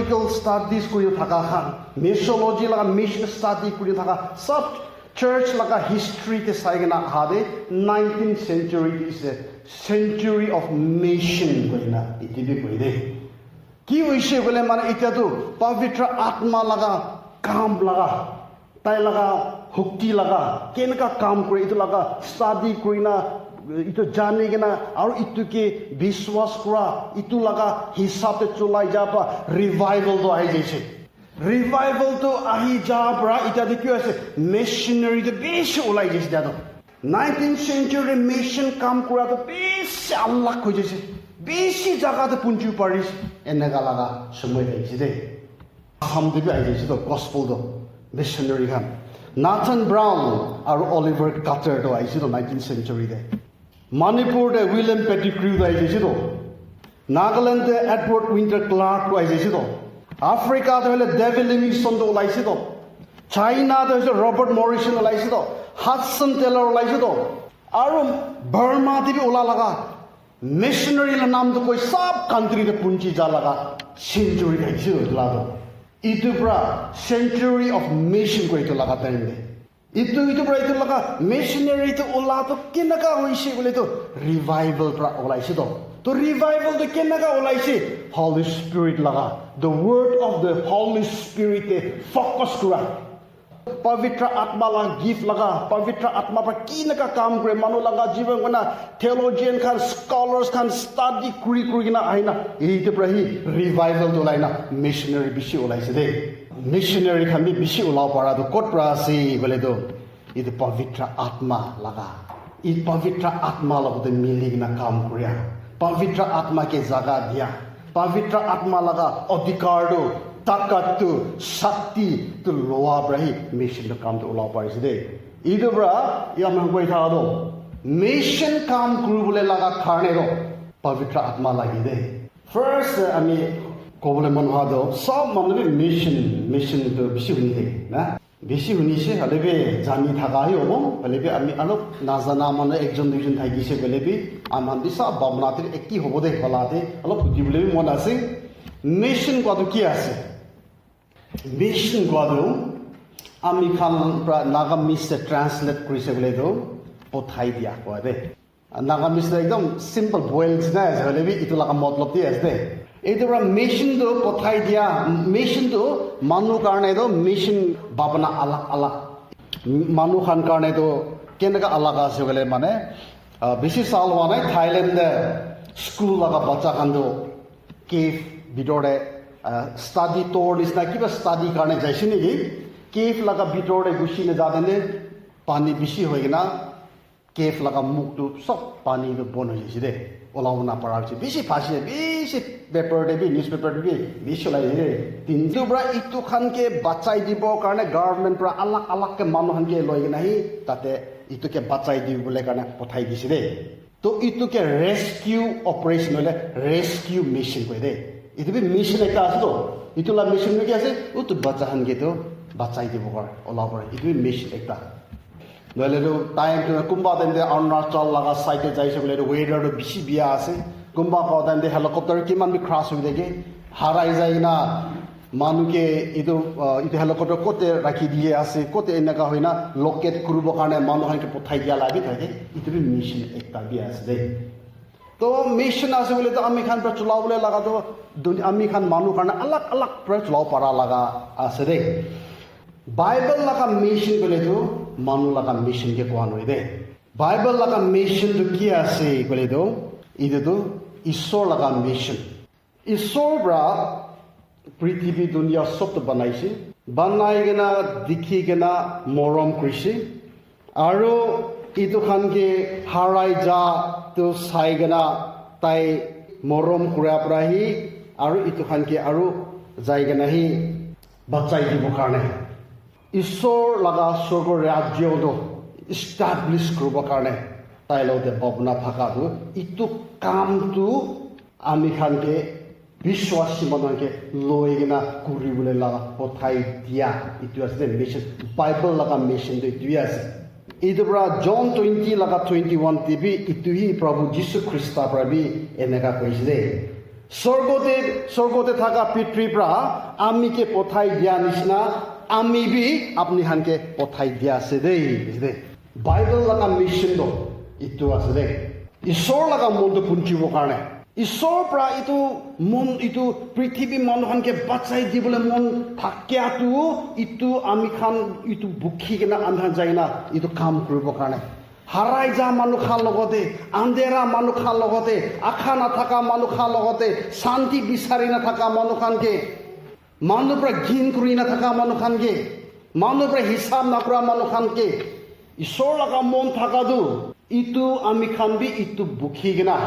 theological studies kuri thaka khan missiology laga mission study kuri thaka sab church laga history te saigena hade 19th century is a century of mission koina itibi koide ki hoise bole mane eta tu pavitra atma laga kam laga tai laga hukti laga kenaka kam kore itu laga study korina itu jane gena aru itu ke biswas kora itu laga hisab te chulai jaba revival to ai jaise revival to ahi jabra ita de kyo ase missionary de besh ulai jaise jado 19th century mission kam kora to besh Allah ko jaise beshi jaga te punju paris enega laga samoy jaise de ham de ai jaise to gospel do missionary kam Nathan Brown aru Oliver Cutter to aise to 19th century de Manipur de William Pettigrew to aise to Nagaland de Edward Winter Clark to aise to Africa de David Livingstone to aise to China de Robert Morrison to aise to Hudson Taylor to aise to aru Burma de bi ola laga missionary la naam to koi sab country de punchi ja laga century aise to la do itu bra century of mission ko itu laga tende itu bra itu laga missionary to ola to kinaka hoise bole to revival bra olaise to revival to kinaka olaise Holy Spirit laga the word of the Holy Spirit te focus kura pavitra atma la gift laga pavitra atma pa kinaka kam kore manu laga jivan kona theologian khan scholars khan study kuri na aina itu bra hi revival to laina missionary bishi olaise de missionary khan bi bishi ola para to kot pra se bole to itu pavitra atma laga I pavitra atma laga to mili na kam korea pavitra atma ke jaga dia pavitra atma laga adhikar do takatu shakti to loa brahi mission to come to ola parise de idu bra yam hoi tha do mission kam guru bole laga kharne do pavitra atma lagi de first ami ko bole man ha do sab mamle mission to bishi huni de na bishi huni se halebe jani thaga hi obo halebe ami alop nazana mane ekjon duijon thagi se halebe aman bisa babnatir ekki hobo de holade alop buti bole mon ase mission ko to ki ase mission gwado ami khan pra nagamis se translate kuri se bole do pothai dia ko de nagamis ekdom simple boils na hole bi itu laga matlab ti ase edura mission do pothai dia mission do manu karne do mission babana alak manu khan karne do kenaka alaga ase bole mane beshi sal wa nai Thailand de school laga bacha khan do cave bidore study tour is na kiba study karne jaise ni cave laga bitore gushi ne jade ne pani bishi hoigena cave laga muk tu sob pani do bon hoise de olauna para che bishi phashi bishi paper de bi newspaper de bi bishi lai he tinju bra itu khan ke bachai dibo karne government pra alak ke manu han ke loigena hi tate itu ke bachai dibole karne pothai dise de to itu ke rescue operation hole rescue mission ko de itu bi mission ekta ase to itu la mission ki ase utu bacha han ge to bachai dibo kar ola par itu mission ekta noile do time to kumba den de Arunachal laga site jaise bole weather do bishi bia ase kumba ko den de helicopter ki man bi crash hoide ge harai jaina manu ke itu helicopter kote rakhi diye ase kote enaka hoina locate kurubo karne manu han ke pothai dia lagi thake itu bi mission ekta bia ase de to mission ase bole to ami khan pra chulao bole laga to ami khan manu karne alak pra chulao para laga ase de Bible laga mission bole to manu laga mission ke koan hoide Bible laga mission to ki ase bole to idu to Ishwar laga mission Ishwar bra prithibhi dunia sob to banaise banai gena dikhi gena morom krisi aro itu khan ke harai ja to sai gena tai morom kura prahi aro itu khan ke aro jai gena hi bachai dibo karne Ishwar laga sorgo rajyo do establish kurubo karne tai lo de bobna thaka do itu kam tu ami khan ke Bishwasi mananke loigena kuri bole laga pothai dia itu ase mission Bible laga mission de itu ase itu bra John 20 laga 21 tv itu hi Prabhu Jesus Christa prabi enaka koise স্বর্গতে থাকা পিতৃৰ পৰা আমিকে পঠাই দিয়া নিচিনা আমি B আপনি খানকে পঠাই দিয়া আছে দেই বুঝলে বাইবেল লগা মিশন ইটো আছে দেই ঈশ্বৰ লগা মনটো পুঞ্চিবৰ কাৰণে ঈশ্বৰৰ পৰা ইটো পৃথিৱী মানুহখনকে বাচাই দিবলৈ মন থাকিয়াটো ইটো আমি খান ইটো বুখি কিনা আমি খান যায় না ইটো কাম কৰিবৰ কাৰণে হাৰাই যা মানুহ খান লগতে আন্ধেৰা মানুহ খান লগতে আশা নাথাকা মানুহ খান লগতে শান্তি বিচাৰি নাথাকা মানুহ খানকে মানুহৰ পৰা ঘিন কৰি নাথাকা মানুহ খানকে মানুহৰ পৰা হিচাপ নকৰা মানুহ খানকে ঈশ্বৰ লগা মন থাকাটো ইটো আমি খান বি ইটো বুখি কিনা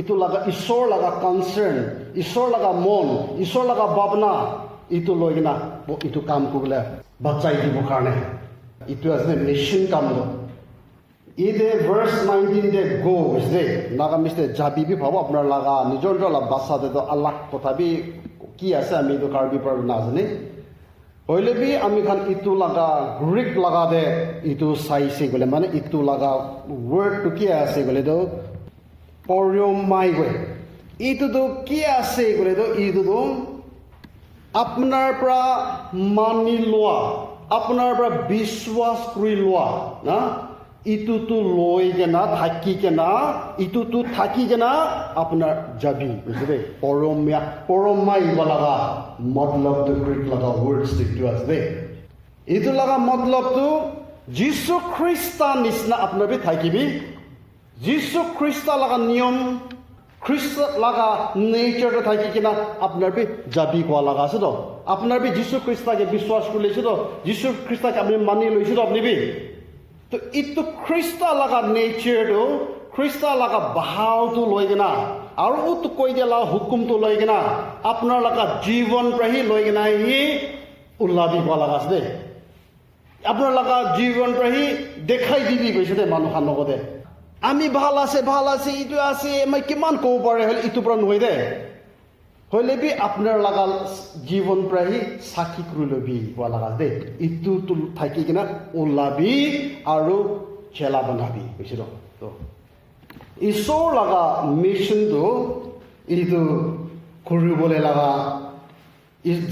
ইটো লগা ঈশ্বৰ লগা কনচাৰ্ণ ঈশ্বৰ লগা মন ঈশ্বৰ লগা ভাৱনা ইটো লৈ কিনা ইটো কাম কৰিবলৈ বাচাই দিবৰ কাৰণে ইটো আছে মিছন কাম ইদে ভাৰ্চ 19 দে গো বুঝলে নাগা মিস্তে যাবি বি ভাব আপনার লাগা নিজর বাচ্চা দে তো আল্লাহ কথা বি কি আছে আমি তো কার্বি পর নাজানি হইলে বি আমি খান ইটো লাগা গ্রিক লাগা দে ইটো চাইছে গলে মানে ইটো লাগা ওয়ার্ড তো কি আছে গলে তো পরিয়মাই গলে ইটো তো কি আছে গলে তো ইটো তো আপনার পৰা মানি লোৱা আপনাৰ পৰা বিশ্বাস কৰি লোৱা না ইটোতো লৈ কেনা থাকি কেনা ইটোতো থাকি কেনা আপোনাৰ যাবি বুঝলে পৰমাই লগা মতলবটো গ্ৰীক লগা ৱৰ্ডছ দিটো আছে এইটো লগা মতলবটো যীশু খ্ৰীষ্ট নিচিনা আপোনাৰ বি থাকিবি যীশু খ্ৰীষ্ট লগা নিয়ম খ্ৰীষ্ট লগা নেচাৰটো থাকি কিনা আপোনাৰ বি যাবি কোৱা লগা আছে তো আপোনাৰ বি যীশু খ্ৰীষ্টকে বিশ্বাস কৰি লৈছে তো যীশু খ্ৰীষ্টকে আপুনি মানি লৈছে তো আপুনি বি তো ইটো খ্ৰীষ্ট লগা নেচাৰটো খ্ৰীষ্ট লগা ভাৱটো লৈ কিনা আৰু উটো কৈ দিয়া হুকুমটো লৈ কিনা আপোনাৰ লগা জীৱন প্ৰাহি লৈ কিনা সি ওলাবি পোৱা লগা আছে দেই আপোনাৰ লগা জীৱন প্ৰাহি দেখাই দিবি কৈছে দেই মানুহৰ লগতে আমি ভাল আছে ইটো আছে মই কিমান ক'ব পাৰে হ'ল ইটোৰ পৰা নহয় দে হলে বি আপনার লাগা জীবন প্রায়ী সাক্ষী করে লবি কোয়া লাগা দে ইটো থাকি কিনা ওলাবি আর চেলা বানাবি বুঝছিল তো ঈশ্বর লাগা মিশনটো ইটো করবলে লাগা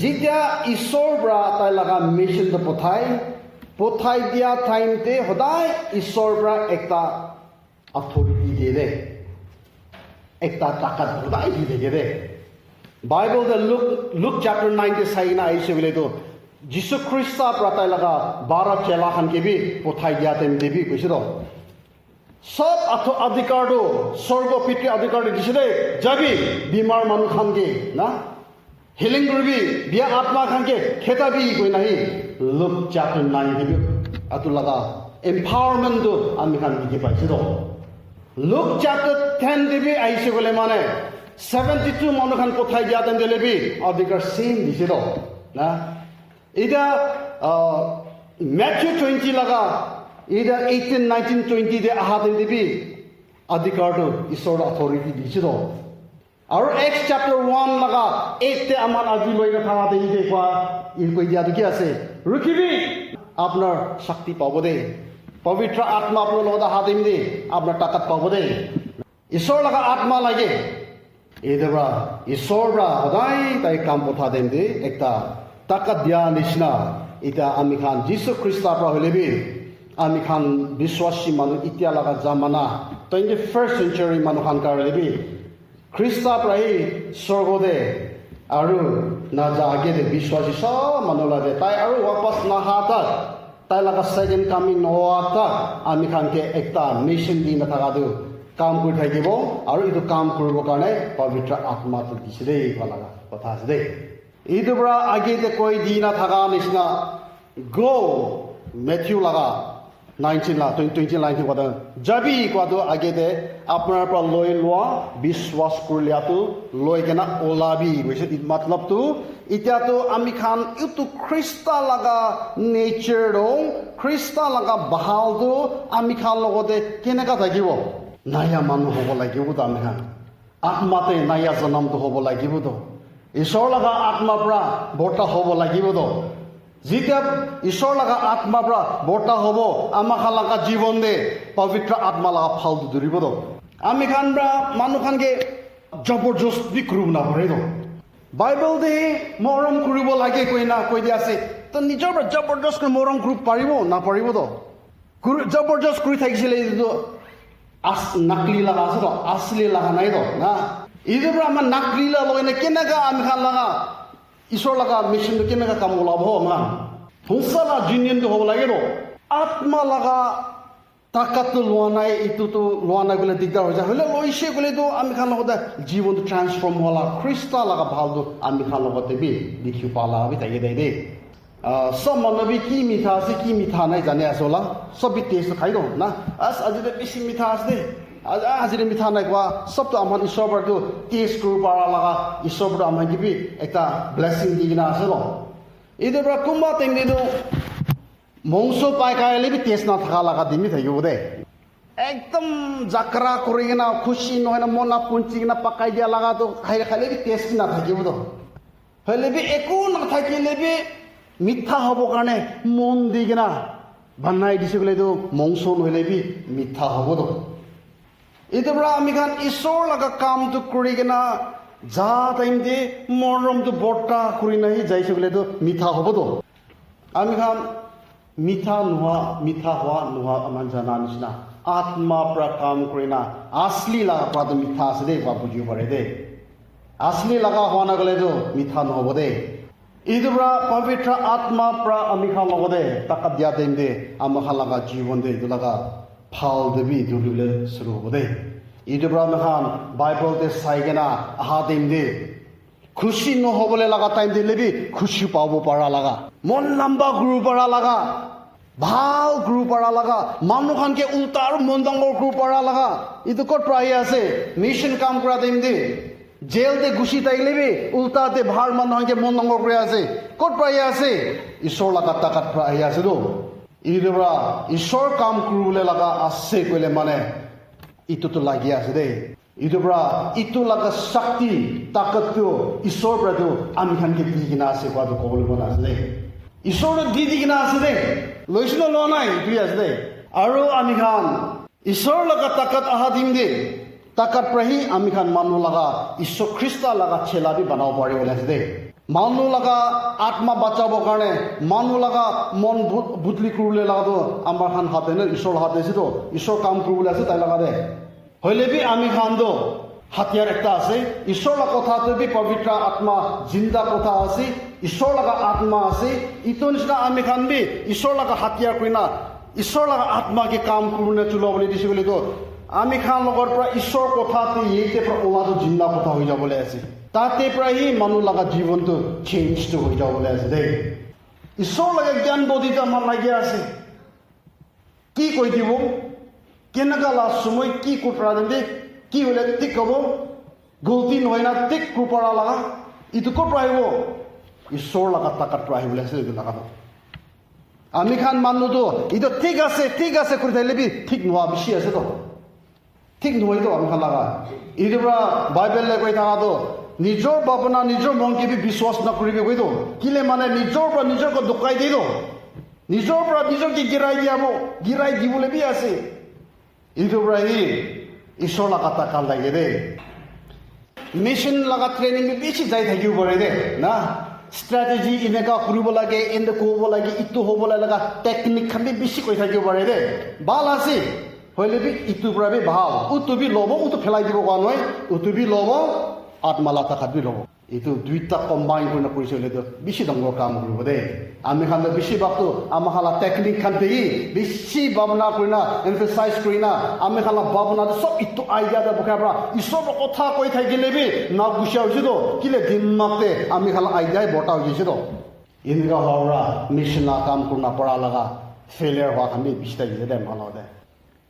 যেতিয়া ঈশ্বর পৰা তাই লাগা মিশনটো পঠাই দিয়া টাইমতে সদায় ঈশ্বৰ পৰা একটা অথরিটি দিয়ে দে একটা টাকা সদায় দি থাকে দে Bible the Luke chapter 9 ke sai na aise bile to Jesus Christ pratai laga 12 chela khan ke bi pothai dia tem debi koise to sob atho adhikar do sorgo pitri adhikar disile jabi bimar manu khan ke na healing korbi bia atma khan ke khetabi koi nahi Luke chapter 9 ke bi atu laga empowerment do ami khan ke paise to Luke chapter 10 debi aise bole mane 72 মানুহ খান পঠাই দিয়া তেন দিলেবি অধিকাৰ same দিছে তো না এটা Matthew 20 লগা এটা 18 19 20 দে আহা তেন দিবি অধিকাৰটো ঈশ্বৰৰ অথৰিটি দিছে তো আৰু এক্স চ্যাপ্টাৰ 1 লগা 8 তে আমাৰ আজি লৈ কথা দেই দেখুৱা ই কৈ দিয়া কি আছে ৰখিবি আপোনাৰ শক্তি পাব দে পবিত্ৰ আত্মা আপোনাৰ লগত আহা দিম দে আপোনাৰ টাকাত পাব দে ঈশ্বৰ লগা আত্মা লাগে এদৰা ঈশ্বৰৰা সদায় তাই কাম পঠা দেম দে একটা টাকা দিয়া নিচিনা এটা আমি খান যীশু খ্ৰীষ্টৰ পৰা হলেবি আমি খান বিশ্বাসী মানুহ এতিয়া লগা জামানা 21st century মানুহ খান কাৰণেবি খ্ৰীষ্টৰ পৰাই স্বৰ্গদে আৰু না জাগে দে বিশ্বাসী সব মানুহ লাগে তাই আৰু वापस নাহাতা তাই লগা সেকেন্ড কামিং নোৱাতা আমি খানকে একটা মিশন দি নাথাকা দিও কাম কৰি থাকিব আৰু এইটো কাম কৰিবৰ কাৰণে পবিত্ৰ আত্মাটো দিছে দেই লগা কথা আছে দেই এইটোৰ পৰা আগেতে কৈ দি নাথাকা নিচিনা গো মেথিউ লগা 19 লা 20 কথা যাবি কোৱাটো আগেতে আপোনাৰ পৰা লৈ লোৱা বিশ্বাস কৰিলাটো লৈ কেনা ওলাবি বুজিছে মতলবটো এতিয়াতো আমি খান ইটো খ্ৰীষ্ট লগা নেচাৰটো খ্ৰীষ্ট লগা ভাৱটো আমি খান লগতে কেনেকা থাকিব নায়া মানুহ হ'ব লাগিব তো আমি খান আত্মাতে নায়া জনমটো হ'ব লাগিব তো ঈশ্বৰ লগা আত্মাৰ পৰা বৰ্তা হ'ব লাগিব তো যেতিয়া ঈশ্বৰ লগা আত্মাৰ পৰা বৰ্তা হ'ব আমাৰ খান লগা জীৱন দে পবিত্ৰ আত্মা লগা ফলটো ধৰিব তো আমি খান পৰা মানুহ খানকে জবৰদস্তি কৰিব নাপাৰে তো বাইবেল দে মৰম কৰিব লাগে কৈ দিয়া আছে তো নিজৰ পৰা জবৰদস্ত মৰম কৰিব পাৰিব নাপাৰিব তো জবৰদস্ত কৰি থাকিছিলে এইটো নাকলি লগা আছে তো আছলি লগা নাই তো না এইটোৰ পৰা আমাৰ নাকলি লগাই কেনেকৈ আমি খান লগা ঈশ্বৰ লগা মিছনটো কেনেকৈ কাম ওলাব আমাৰ সংসাৰ ইউনিয়নটো হ'ব লাগে তো আত্মা লগা তাকাতটো লোৱা নাই এইটোতো লোৱা নাই বোলে দিগদাৰ হৈ যায় হ'লে লৈছে বোলেতো আমি খান লগতে জীৱনটো ট্ৰান্সফৰ্ম হোৱা খ্ৰীষ্ট লগা ভালটো আমি খান লগতে বি দেখি পালা বি থাকে দেই সব মানুহ বি কি মিঠা আছে কি মিঠা নাই জানে আছে ওলা সব বি টেষ্ট খাই দিওঁ না আজি বেছি মিঠা আছে দেই আজি মিঠা নাই কোৱা সবটো আমাৰ ঈশ্বৰৰ পৰাটো টেষ্ট কৰিব পৰা লগা ঈশ্বৰৰ পৰা আমাক কিবি এটা ব্লেছিং দি কিনে আছে ন এইটোৰ পৰা কোনোবা টাইমটো মংস পাই খাইলে বি টেষ্ট নাথাকা লগা দিমি থাকিব দে একদম জাকৰা কৰি কিনে খুচি নহয় না মন পুঞ্চি কিনে পাকাই দিয়া লগাটো খাইলে বি টেষ্ট নাথাকিব তো হ'লে বি একো নাথাকিলে বি মিঠা হ'বৰ কাৰণে মন দি কিনা বনাই দিছে বোলেতো মংস নহ'লে বি মিঠা হ'ব তো এইটোৰ পৰা আমি খান ঈশ্বৰ লগা কামটো কৰি কিনা যা টাইম দি মৰমটো বৰ্তা কৰি নাহি যাইছে বোলেতো মিঠা হ'ব তো আমি খান মিঠা হোৱা নোহোৱা আমাৰ জানা নিচিনা আত্মাৰ পৰা কাম কৰি না আছলি লগা পৰাটো মিঠা আছে দেই বুজিব পাৰে দেই আছলি লগা হোৱা নগ'লেতো মিঠা নহ'ব দেই এইটোৰ পৰা পবিত্ৰ আত্মাৰ পৰা আমি খান ল'ব দে তাকাত দিয়া টাইম দে আমাৰ খান লগা জীৱন দে এইটো লগা ভাল দেবি এইটো দিবলৈ চুৰু হ'ব দেই এইটোৰ পৰা আমি খান বাইবেলতে চাই কিনা অহা টাইম দে খুচি নহ'বলৈ লগা টাইম দিলে বি খুচি পাব পৰা লগা মন লম্বা কৰিব পৰা লগা ভাল কৰিব পৰা লগা মানুহখনকে উল্টা আৰু মন ডাঙৰ কৰিব পৰা লগা এইটো ক'ত পৰা আহি আছে মিছন কাম কৰা টাইম দে জেলতে গুচি থাকিলে বি উল্টাতে ভাল মানুহকে মন ডাঙৰ কৰি আছে ক'ত পৰা আহি আছে ঈশ্বৰ লগা তাকাত পৰা আহি আছে তো এইটোৰ পৰা ঈশ্বৰ কাম কৰিবলৈ লগা আছে কৈলে মানে ইটোতো লাগি আছে দেই এইটোৰ পৰা ইটো লগা শক্তি তাকতটো ঈশ্বৰৰ পৰাটো আমি খানকে দি কিনা আছে কোৱাটো ক'বলৈ মন আছে দেই ঈশ্বৰটো দি কিনা আছে দেই লৈছিলো লোৱা নাই এইটোৱে আছে দেই আৰু আমি খান ঈশ্বৰৰ লগা তাকত অহা দিম দে তাকত পৰাহি আমি খান মানুহ লগা ঈশ্বৰ খ্ৰীষ্ট লগা চেলা বি বনাব পাৰিবলৈ আছে দেই মানুহ লগা আত্মা বাচাবৰ কাৰণে মানুহ লগা মন বুটলি কৰিবলৈ লগাটো আমাৰ খান হাতে নে ঈশ্বৰৰ হাতে আছে তো ঈশ্বৰ কাম কৰিবলৈ আছে তাই লগা দে হ'লে বি আমি খানটো হাতিয়াৰ একটা আছে ঈশ্বৰ লগা কথাটো বি পবিত্ৰ আত্মা জিন্দা কথা আছে ঈশ্বৰ লগা আত্মা আছে ইটো নিচিনা আমি খান বি ঈশ্বৰ লগা হাতিয়াৰ কৰি না ঈশ্বৰ লগা আত্মাকে কাম কৰিবলৈ চলাবলৈ দিছে বুলি তো আমি খান লগৰ পৰা ঈশ্বৰ কথাটো এইতে পৰা ওলাটো জিন্দা কথা হৈ যাবলৈ আছে তাতে পৰাহি মানুহ লগা জীৱনটো চেঞ্জটো হৈ যাবলৈ আছে দেই ঈশ্বৰ লগা জ্ঞান বৌদ্ধিত আমাৰ লাগি আছে কি কৈ দিব কেনেকুৱা লাষ্ট সময় কি কুটৰা দিলে কি হ'লে ঠিক হ'ব গলতি নহয় না ঠিক কুপৰা লগা ইটো ক'ত পৰা আহিব ঈশ্বৰ লগা তাকাত পৰা আহিবলৈ আছে এইটো লগাটো আমি খান মানুহটো এইটো ঠিক আছে কৰি থাকিলে বি ঠিক নোহোৱা বেছি আছে তো ঠিক নহয়তো আমি খান লগা এইটোৰ পৰা বাইবেলে কৈ থকাটো নিজৰ ভাৱনা নিজৰ মনকে বি বিশ্বাস নকৰিবি কৈতো কিলে মানে নিজৰ পৰা নিজকে দুখাই দিয়ে নিজৰ পৰা নিজকে গিৰাই দিবলৈ বি আছে এইটোৰ পৰা ঈশ্বৰ লগা তাকাত লাগে দেই মিছন লগা ট্ৰেইনিং বেছি যাই থাকিব পাৰে দেই না ষ্ট্ৰেটেজি এনেকুৱা কৰিব লাগে এনেকৈ ক'ব লাগে ইটো হ'ব লগা টেকনিক খান বি বেছি কৈ থাকিব পাৰে দেই ভাল আছে হ'লে বি ইটোৰ পৰা বি ভাল উটো বি ল'ব উটো পেলাই দিব কোৱা নহয় উটো বি ল'ব আত্মা তাকাত বি ল'ব এইটো দুইটা কম্বাইন কৰি কৰিছে হ'লেতো বেছি ডাঙৰ কাম কৰিব দেই আমি খান বেছিভাগটো আমাৰ খালা টেকনিক খান পেহি বেছি ভাৱনা কৰি না এমফেচাইজ কৰি না আমি খালা ভাৱনাটো চব ইটো আইডিয়া বখাৰ পৰা ঈশ্বৰৰ কথা কৈ থাকিলে বি নাক গুচিয়া হৈছে তো কিলে দিনমাকতে আমি খালা আইডিয়াই বৰ্তা হৈ গৈছে তো এনেকুৱা হোৱাৰ পৰা মিছনা কাম কৰি নপৰা লগা ফেইলিয়াৰ হোৱা খান বি বেছি থাকিছে দে মানুহ দে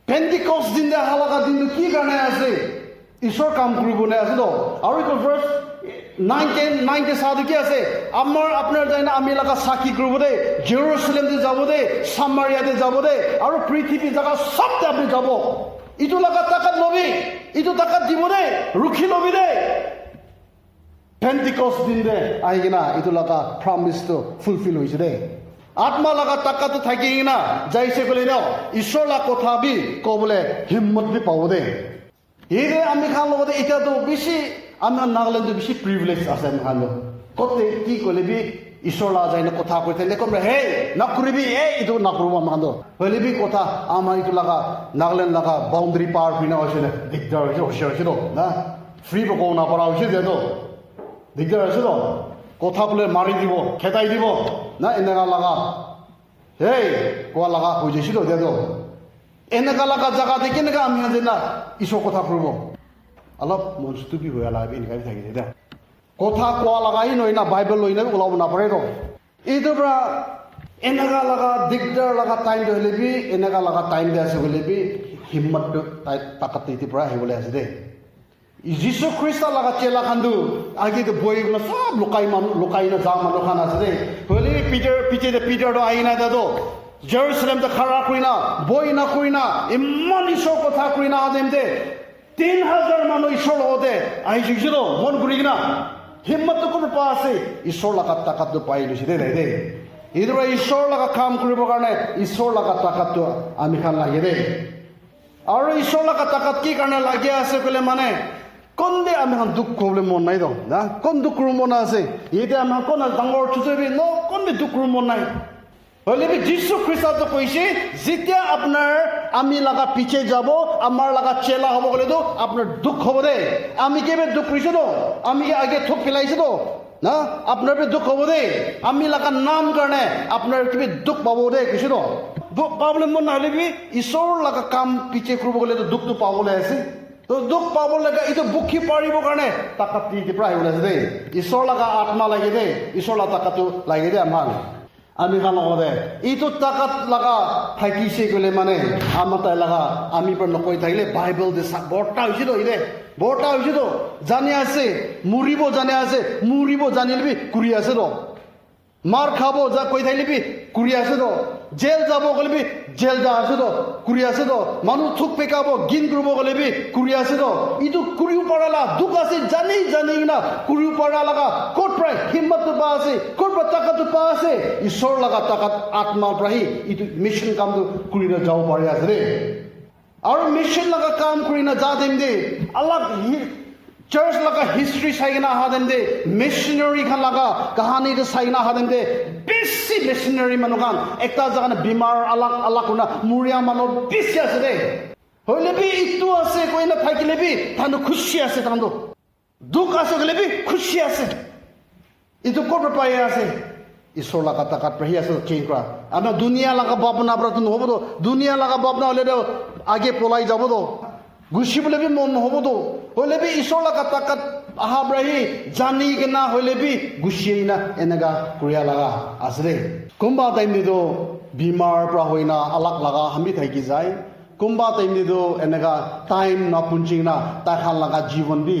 পেণ্টিকষ্ট দিন দে অহা লগা দিনটো কি কাৰণে আছে ঈশ্বৰ কাম কৰিবলৈ আছে তো আৰু এইটো ফাৰ্ষ্ট 9 সাধু কি আছে আমার আপনার যাই না আমি এলাকা সাক্ষী করবো দে জেরুজালেমে যাব দে সামারিয়াতে যাব দে আর পৃথিবী জায়গা সবতে আপনি যাব ইটো লাগা তাকাত লবি ইটো তাকাত দিব দে রুখি লবি দে পেন্টিকস্ট দিন দে আহি কিনা ইটো লাগা প্রমিসটো ফুলফিল হয়েছে দে আত্মা লাগা তাকাতো থাকি কিনা যাইছে বলে নাও ঈশ্বর লাগ কথা বি কবলে হিম্মত বি পাব দে Ide ami khan logote ita to bishi ami Nagaland to bishi privilege ase ami khan lo. Kote ki kole bi Ishor la jaina kotha koite le komre hey nakuribi hey itu nakruba mando. Hole bi kotha ama itu laga Nagaland laga boundary par pina osile dikdar hoise do na free boko na para hoise de do. Dikdar hoise do. Kotha bole mari dibo khetai dibo na enega laga hey ko laga hoise sido de do. Enega laga jaga de kinega ami hanjena Ishor kotha kurbo. Alap monstubi hoya la bi ingai thagi de. Kotha kwa lagai noina Bible loina ulaw na pare do. Itu bra enaga laga dikdar laga time de lebi enaga laga time de ase lebi himmat takat iti bra he bole ase de. Jesus Christ laga chela khandu agi de boy bla sab lukai na jam manu khana ase de. Holi Peter do aina da do. Jerusalem de khara kuina boy na kuina imman iso kotha kuina adem de 3000 manu isol ode ai jigiro mon gurigna हिम्मत को पासे ईश्वर लगा ताकत तो पाई Lucy दे दे इधर ईश्वर लगा काम करिबो कारणे ईश्वर लगा ताकत तो आमी खान लागे दे और ईश्वर लगा ताकत की कारणे लागे आसे कले माने कोनदे आमी खान दुख प्रॉब्लम मन नाइ दो ना कोन दुख मन आसे इते आमी कोन डांगर छुतेबि नो कोनदे दुख मन नाइ হলে বি যিশু খ্রিস্ট তো কইছে যেতিয়া আপনার আমি লাগা পিছে যাব আমার লাগা চেলা হব বলে তো আপনার দুঃখ হবে দে আমি কেবে দুঃখ কইছো তো আমি আগে থুক ফেলাইছো তো না আপনার বে দুঃখ হবে দে আমি লাগা নাম কারণে আপনার কেবে দুঃখ পাবো দে কইছো তো দুঃখ প্রবলেম মন হলে বি ঈশ্বর লাগা কাম পিছে করব বলে তো দুঃখ তো পাবলে আছে তো দুঃখ পাবো লাগা ইতো বুখি পারিব কারণে তাকাত দি প্রায় বলে দে ঈশ্বর লাগা আত্মা লাগে দে ঈশ্বর লাগা তাকাত লাগে দে আমার আমি খান লগতে ইটো তাকাত লাগা থাকিছে গলে মানে আমার তাই লাগা আমি পর নকই থাকিলে বাইবেল দে বড়টা হইছে তো ইদে বড়টা হইছে তো জানি আছে মুরিব জানিলবি কুরি আছে তো মার খাবো যা কই থাকিলবি কুরি আছে তো জেল যাব গলেবি জেল যা আছে তো কুরি আছে তো মানুষ থুক পেকাবো গিন করব গলেবি কুরি আছে তো ইটো কুরিও পড়ালা দুঃখ আছে জানি না কুরিও পড়া লাগা কোট প্রায় হিম্মত তো পা আছে কোট তাকাত তো পা আছে ঈশ্বর লাগা তাকাত আত্মা প্রাহি ইটো মিশন কাম তো কুরি না যাও পারে আছে রে আর মিশন লাগা কাম কুরি না যা দেম দে আল্লাহ चर्च लगा हिस्ट्री साइना हादन दे मिशनरी खान लगा कहानी दे साइना हादन दे बेसी मिशनरी मनुगान एकता जगह बीमार अलग ना मुरिया मानो बेसी আছে দে হইলে বি ইতু আছে কই না থাকিলে বি তানো খুশি আছে তানো দুঃখ আছে গলে বি খুশি আছে ইতু কোট পাই আছে ঈশ্বর লাগা তাকাত প্রাহি আছে চেঞ্জ করা আমরা দুনিয়া লাগা ভাবনা ব্রত নহব তো দুনিয়া লাগা ভাবনা হলে আগে পলাই যাব তো গুছি বলে বি মন নহব তো হইলে বি ঈশ্বর লাগা তাকাত আহাব্রাহি জানি কেনা হইলে বি গুছিয়ে না এনেগা কুরিয়া লাগা আছে কুম্বা টাইম দিদো বিমার প্রা হইনা আলাক লাগা হামি থাকি যায় কুম্বা টাইম দিদো এনেগা টাইম না পুঞ্চিং না তাখান লাগা জীবন বি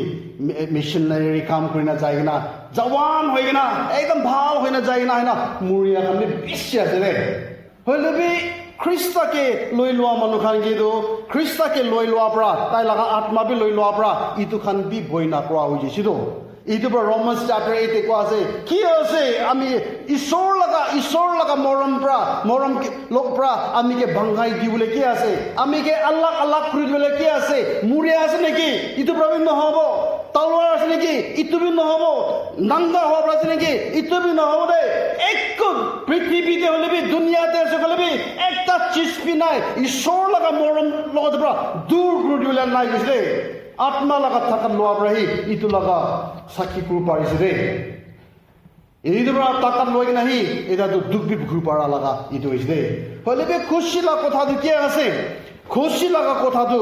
মিশনারি কাম করি না যায় না জওয়ান হই না একদম ভাল হই না যায় না মুরিয়া হামি বেশি আছে রে হইলে বি খ্রিস্টাকে লই লোৱা মানুহ খান কিন্তু খ্ৰিস্টাকে লই লোৱা পৰা তাই লাগা আত্মা বি লই লোৱা পৰা ইটো খান বি বই না কৰা হৈ গৈছিল ইটো পৰা ৰমান্স চ্যাপ্টাৰ 8 কোৱা আছে কি আছে আমি ঈশ্বৰ লাগা মৰম লোক পৰা আমি কে ভাঙাই দিবলৈ কি আছে আমি কে আল্লাহ কৰিবলৈ কি আছে মুৰে আছে নেকি ইটো প্ৰবীণ নহব তলোৱাৰ আছে নেকি ইটো বি নহব নাংগা হ'ব আছে নেকি ইটো বি নহব দে এক পৃথিৱীতে হলে বি দুনিয়াতে আছে হলে বি একটা চিজপি নাই ঈশ্বৰ লাগা মৰম লগত পৰা দূৰ কৰি দিবলৈ নাই গৈছে আত্মা লাগা থাকাত লোৱা পৰাহি ইটো লাগা সাক্ষী কৰিব পাৰিছে দে এইদৰ তাকাত লৈ নাহি এটা তো দুখ বি ঘুৰি পাৰা লাগা ইটো হৈছে দে হলে বি খুশি লাগা কথাটো কি আছে খুশি লাগা কথাটো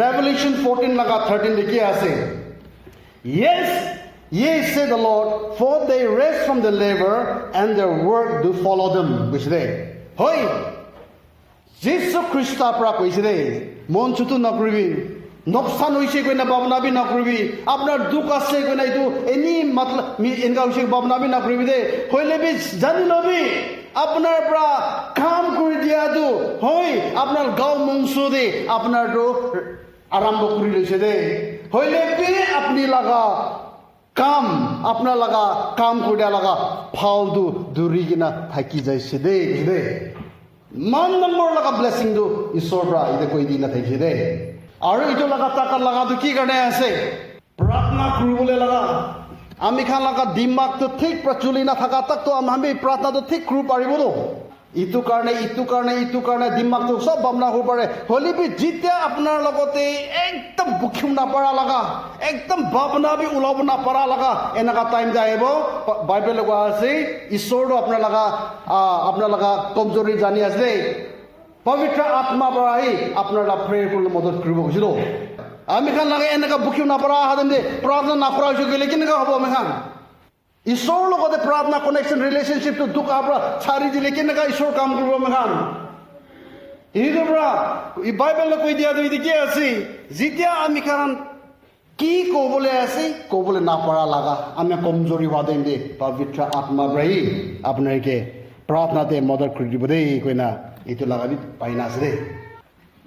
Revelation 14 লাগা 13 দেখি আছে Yes, ye say the Lord, for they rest from the labor and their work do follow them. Which they, hoy, Jesus Christ pra koise de, mon chutu nakribi, noksan hoise koi na babna bi nakribi, apnar dukh ase koi na itu any matlab inga hoise babna bi nakribi de, hoile bi jani lobi. আপনার প্রা কাম করে দিয়া তো হই আপনার গাঁও monks দে আপনার তো আরম্ভ করে লইছে দে হইলে বি আপনি লাগা কাম আপনার লাগা কাম করে লাগা ফালতু দূরি কিনা থাকি যাইছে দে মান নম্বর লাগা ব্লেসিং দো ঈশ্বর প্রা ইতে কই দি না থাইছে দে আৰু এইটো লগা টাকা লাগাটো কি কাৰণে আছে প্ৰাৰ্থনা কৰিবলৈ লগা আমি খান লগা দিমাগটো ঠিক প্ৰচলি নাথাকা তাকতো আমি প্ৰাৰ্থনাটো ঠিক কৰিব পাৰিব ন ইটো কাৰণে দিমাগটো সব ভাবনা হ'ব পাৰে হলিবি যেতিয়া আপোনাৰ লগতে একদম বুখিম নাপাৰা লগা একদম ভাবনা বি ওলাব নাপাৰা লগা এনেকা টাইম আহিব বাইবেল কোৱা আছে ঈশ্বৰটো আপোনাৰ লগা কমজোৰি জানি আছে পবিত্ৰ আত্মা পৰা আহি আপোনাৰ প্ৰেয়াৰ কৰিবলৈ মদত কৰিব কৈছিল আমি খান লাগে এনেকা বুখিম নাপাৰা হাতেন দে প্ৰাৰ্থনা নকৰা হৈছে গ'লে কেনেকা হ'ব আমি খান ঈশ্বৰৰ লগতে প্ৰাৰ্থনা কানেকশ্যন ৰিলেশ্যনশ্বিপটো দুখাৰ পৰা চাৰি দিলে কেনেকা ঈশ্বৰ কাম কৰিব আমি খান এইটোৰ পৰা বাইবেলত কৈ দিয়াটো এইটো কি আছে যেতিয়া আমি খান কি ক'বলৈ আছে ক'বলৈ নাপাৰা লগা আমি কমজোৰি হোৱা দিন দে পবিত্ৰ আত্মা পৰা আপোনালোকে প্ৰাৰ্থনাতে মদত কৰি দিব দেই কৈ না এইটো লগাবি পাই না আছে দেই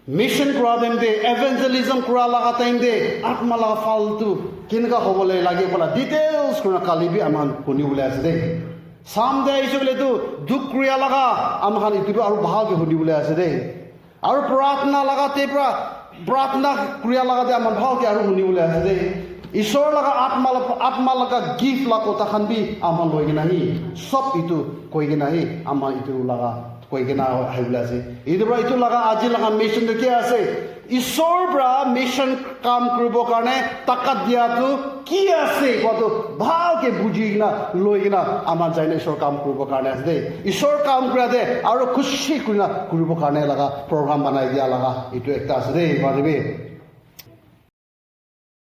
মিছন কৰা টাইম দে এভেঞ্জেলিজম কৰা লগা টাইম দে আত্মা লগা ফালটো কেনেকুৱা হ'বলৈ লাগে বোলা ডিটেইলছ কৰি কালি বি আমাৰ শুনিবলৈ আছে দেই চাম দে আহিছোঁ বোলেতো দুখ ক্ৰিয়া লগা আমাৰ এইটো আৰু ভালকৈ শুনিবলৈ আছে দেই আৰু প্ৰাৰ্থনা লগাতে পৰা প্ৰাৰ্থনা ক্ৰিয়া লগাতে আমাৰ ভালকৈ আৰু শুনিবলৈ আছে দেই ঈশ্বৰ লগা আত্মা লগা গিফ্ট লগা কথাখন বি আমাৰ লৈ কিনে আহি চব ইটো কৈ কিনে আহি আমাৰ ইটো লগা কৈ কিনে আহিবলৈ আছে এইটোৰ পৰা ইটো লগা আজি লগা মিছনটো কি আছে ঈশ্বৰৰ পৰা মিছন কাম কৰিবৰ কাৰণে টাকা দিয়াটো কি আছে কোৱাটো ভালকৈ বুজি কিনা লৈ কিনা আমাৰ যায় ঈশ্বৰ কাম কৰিবৰ কাৰণে আছে দেই ঈশ্বৰ কাম কৰা দে আৰু খুচি কৰি কৰিবৰ কাৰণে লগা প্ৰগ্ৰাম বনাই দিয়া লগা এইটো একটা আছে দেই পাৰিবি